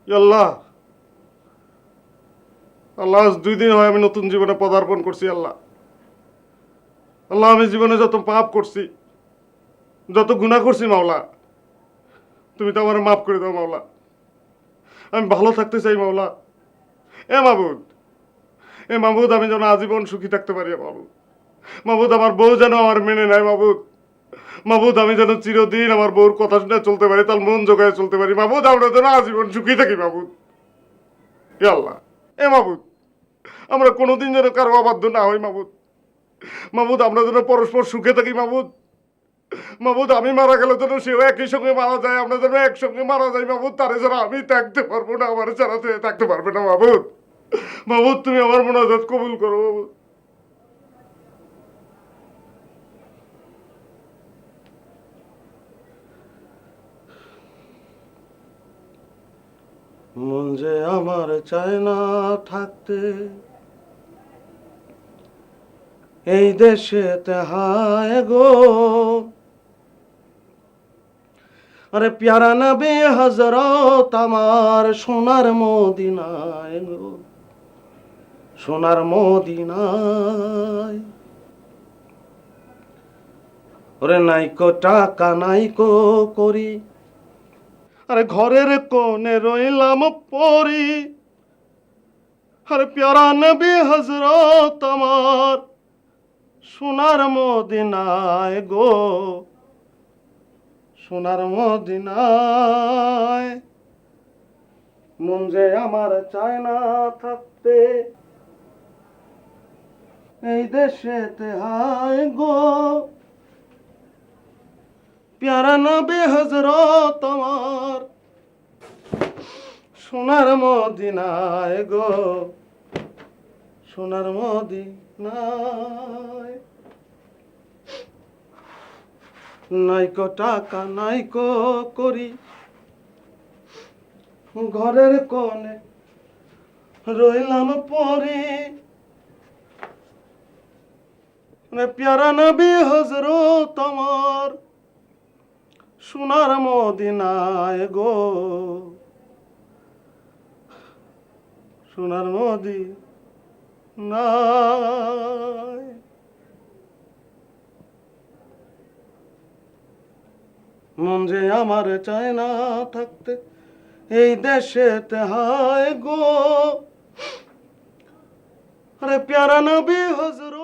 আল্লাহ, আল্লাহ, আজ 2 দিন হয় আমি নতুন জীবনে পদার্পণ করছি। আল্লাহ, আল্লাহ, আমি জীবনে যত পাপ করছি, যত গুনাহ করছি মাওলা, তুমি তো আমার মাফ করে দাও মাওলা। আমি ভালো থাকতে চাই মাওলা। এ মাবুদ, এ মাবুদ, আমি যেন আজীবন সুখী থাকতে পারি মাবুদ। মাবুদ, আমার বউ যেন আমার মেনে নেয় মাবুদ। মাবুদ, আমি যেন চিরদিন আমার বউর কথা শুনে চলতে পারি, তার মন জোগায় চলতে পারি মাবুদ। আমরা যেন আজীবন সুখী থাকি মাবুদ। এ আল্লাহ, এ মাবুদ, আমরা কোনোদিন যেন কারো অবাধ্য না হই মাবুদ। মাবুদ, আমরা যেন পরস্পর সুখে থাকি মাবুদ। মাবুদ, আমি মারা গেলে যেন সেও একই সঙ্গে মারা যায়, আমরা যেন একসঙ্গে মারা যাই মাবুদ। তারে ছাড়া আমি থাকতে পারবো না, আমার ছাড়া সে থাকতে পারবে না মাবুদ। মাবুদ, তুমি আমার মোনাজাত কবুল করো মাবুদ। মন যে আমার চায় না থাকতে এই দেশেতে, হায় গো। আরে প্যারা নবী হযরত আমার সোনার মদিনায় গো, সোনার মদিনায়। ওরে নাইকো টাকা নাইকো করি, আরে ঘরের কোণে রইলাম পরি। আরে প্যারা নবী হযরত আমার সোনার মদিনায় গো, সোনার মদিনায়। মন যে আমার চায় না থাকতে এই দেশেতে, হায় গো। প্যারা নবী হযরত আমার সোনার মদিনায় গো, সোনার মদিনায়। নাইকো টাকা নাইকো করি, ঘরের কোণে রইলাম পরে। প্যারা নবী হযরত আমার সোনার মদিনায় গো, সোনার মদিনায়। মন যে আমার চায় না থাকতে এই দেশেতে, হায় গো। আরে প্যারা নবী হযরত